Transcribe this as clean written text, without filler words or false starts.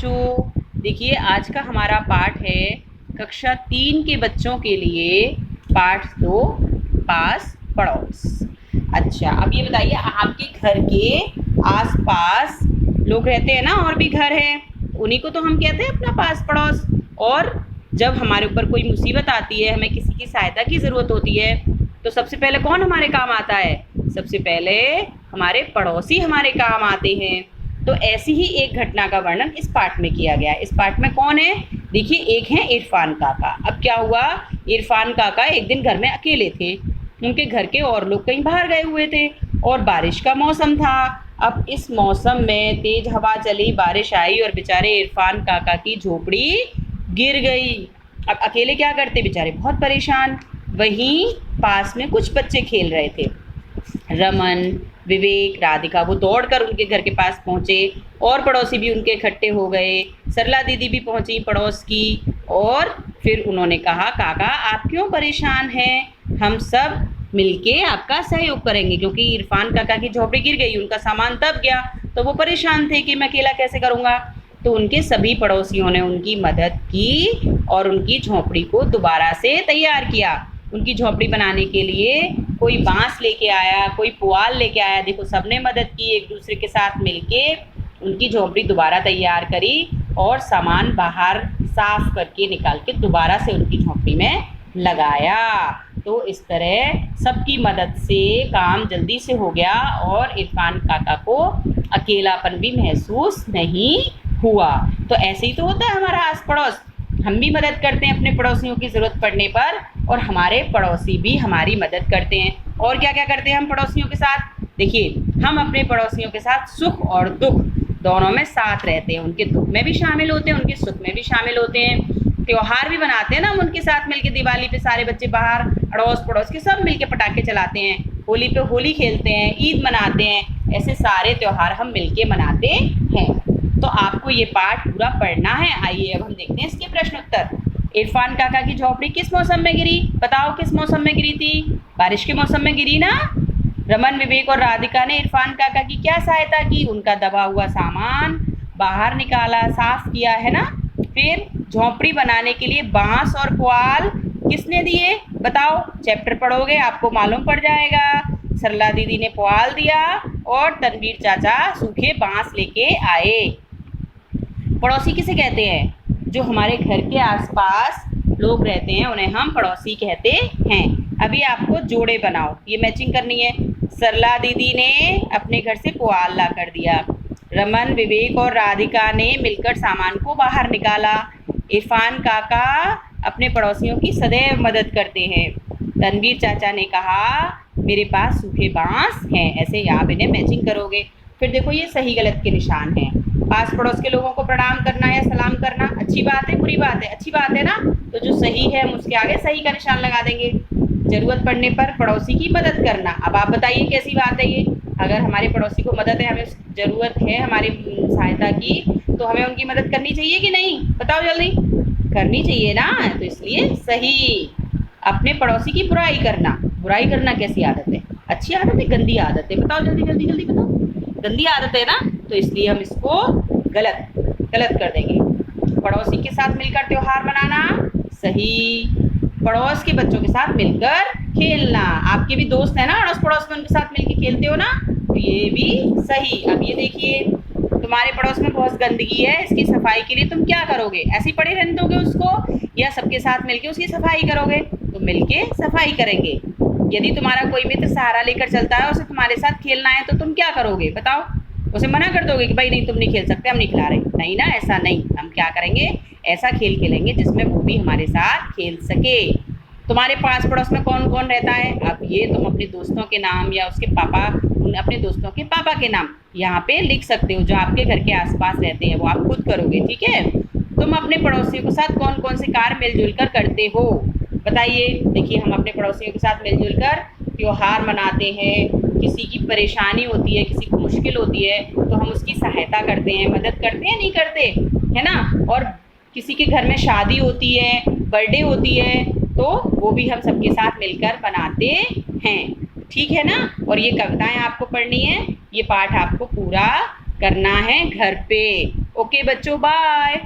बच्चों, देखिए आज का हमारा पाठ है कक्षा 3 के बच्चों के लिए पाठ 2 पास पड़ोस। अच्छा, अब ये बताइए आपके घर के आसपास लोग रहते हैं ना, और भी घर हैं, उन्हीं को तो हम कहते हैं अपना पास पड़ोस। और जब हमारे ऊपर कोई मुसीबत आती है, हमें किसी की सहायता की ज़रूरत होती है, तो सबसे पहले कौन हमारे काम आता है? सबसे पहले हमारे पड़ोसी हमारे काम आते हैं। तो ऐसी ही एक घटना का वर्णन इस पाठ में किया गया है। इस पाठ में कौन है? देखिए, एक है इरफान काका। अब क्या हुआ, इरफान काका एक दिन घर में अकेले थे। उनके घर के और लोग कहीं बाहर गए हुए थे और बारिश का मौसम था। अब इस मौसम में तेज हवा चली, बारिश आई और बेचारे इरफान काका की झोपड़ी गिर गई। अब अकेले क्या करते बेचारे, बहुत परेशान। वहीं पास में कुछ बच्चे खेल रहे थे, रमन, विवेक, राधिका। वो दौड़कर उनके घर के पास पहुँचे और पड़ोसी भी उनके इकट्ठे हो गए। सरला दीदी भी पहुँची पड़ोस की, और फिर उन्होंने कहा, काका आप क्यों परेशान हैं? हम सब मिलके आपका सहयोग करेंगे। क्योंकि इरफान काका की झोपड़ी गिर गई, उनका सामान दब गया, तो वो परेशान थे कि मैं अकेला कैसे करूँगा। तो उनके सभी पड़ोसियों ने उनकी मदद की और उनकी झोपड़ी को दोबारा से तैयार किया। उनकी झोपड़ी बनाने के लिए कोई बांस लेके आया, कोई पुआल लेके आया। देखो, सबने मदद की, एक दूसरे के साथ मिलके उनकी झोपड़ी दोबारा तैयार करी और सामान बाहर साफ करके निकाल के दोबारा से उनकी झोपड़ी में लगाया। तो इस तरह सबकी मदद से काम जल्दी से हो गया और इरफान काका को अकेलापन भी महसूस नहीं हुआ। तो ऐसे ही तो होता है हमारा आस पड़ोस। हम भी मदद करते हैं अपने पड़ोसियों की ज़रूरत पड़ने पर, और हमारे पड़ोसी भी हमारी मदद करते हैं। और क्या क्या करते हैं हम पड़ोसियों के साथ? देखिए, हम अपने पड़ोसियों के साथ सुख और दुख दोनों में साथ रहते हैं। उनके दुख में भी शामिल होते हैं, उनके सुख में भी शामिल होते हैं। त्योहार भी बनाते हैं ना हम उनके साथ मिलके। दिवाली पे सारे बच्चे बाहर अड़ोस पड़ोस के सब मिलके पटाखे चलाते हैं, होली पे होली खेलते हैं, ईद मनाते हैं। ऐसे सारे त्योहार हम मिलके मनाते हैं। तो आपको ये पाठ पूरा पढ़ना है। आइए अब हम देखते हैं इसके प्रश्न उत्तर। इरफान काका की झोपड़ी किस मौसम में गिरी? बताओ किस मौसम में गिरी थी? बारिश के मौसम में गिरी ना। रमन, विवेक और राधिका ने इरफान काका की क्या सहायता की? उनका दबा हुआ सामान बाहर निकाला, साफ किया, है ना। फिर झोपड़ी बनाने के लिए बांस और पुआल किसने दिए? बताओ, चैप्टर पढ़ोगे आपको मालूम पड़ जाएगा। सरला दीदी ने पुआल दिया और तनवीर चाचा सूखे बांस लेके आए। पड़ोसी किसे कहते हैं? जो हमारे घर के आसपास लोग रहते हैं उन्हें हम पड़ोसी कहते हैं। अभी आपको जोड़े बनाओ, ये मैचिंग करनी है। सरला दीदी ने अपने घर से पुआल ला कर दिया। रमन, विवेक और राधिका ने मिलकर सामान को बाहर निकाला। इरफान काका अपने पड़ोसियों की सदैव मदद करते हैं। तनवीर चाचा ने कहा, मेरे पास सूखे बांस हैं। ऐसे आप इन्हें मैचिंग करोगे। फिर देखो, ये सही गलत के निशान हैं। पास पड़ोस के लोगों को प्रणाम करना या सलाम करना अच्छी बात है, बुरी बात है? अच्छी बात है ना। तो जो सही है हम उसके आगे सही का निशान लगा देंगे। ज़रूरत पड़ने पर पड़ोसी की मदद करना। अब आप बताइए कैसी बात है ये? अगर हमारे पड़ोसी को मदद है, हमें ज़रूरत है हमारी सहायता की, तो हमें उनकी मदद करनी चाहिए कि नहीं? बताओ जल्दी। करनी चाहिए ना, तो इसलिए सही। अपने पड़ोसी की बुराई करना। बुराई करना कैसी आदत है? अच्छी आदत है, गंदी आदत है? बताओ जल्दी जल्दी जल्दी बताओ। गंदी आदत है ना, तो इसलिए हम इसको गलत कर देंगे। पड़ोसी के साथ मिलकर त्योहार मनाना, सही। पड़ोस के बच्चों के साथ मिलकर खेलना। आपके भी दोस्त हैं ना अड़ोस पड़ोस में, उनके साथ मिलकर खेलते हो ना, तो ये भी सही। अब ये देखिए, तुम्हारे पड़ोस में बहुत गंदगी है, इसकी सफाई के लिए तुम क्या करोगे? ऐसे ही पड़े रहने दोगे उसको, या सबके साथ मिलके उसकी सफाई करोगे? तो मिलके सफाई करेंगे। यदि तुम्हारा कोई मित्र सहारा लेकर चलता है, उसे तुम्हारे साथ खेलना है, तो तुम क्या करोगे? बताओ। उसे मना कर दोगे कि भाई नहीं, तुम नहीं खेल सकते, हम नहीं खिला रहे? नहीं ना, ऐसा नहीं। हम क्या करेंगे, ऐसा खेल खेलेंगे जिसमें वो भी हमारे साथ खेल सके। तुम्हारे पास पड़ोस में कौन कौन रहता है? अब ये तुम अपने दोस्तों के नाम या उसके पापा, अपने दोस्तों के पापा के नाम यहाँ पे लिख सकते हो। जो आपके घर के आसपास रहते हैं वो आप खुद करोगे, ठीक है। तुम अपने पड़ोसियों के साथ कौन कौन से कार्य मिलजुल कर करते हो? बताइए। देखिए, हम अपने पड़ोसियों के साथ मिलजुल कर त्योहार मनाते हैं। किसी की परेशानी होती है, किसी को मुश्किल होती है, तो हम उसकी सहायता करते हैं, मदद करते हैं, नहीं करते, है ना। और किसी के घर में शादी होती है, बर्थडे होती है, तो वो भी हम सबके साथ मिलकर बनाते हैं, ठीक है ना। और ये कविताएं आपको पढ़नी है, ये पाठ आपको पूरा करना है घर पे। ओके बच्चों, बाय।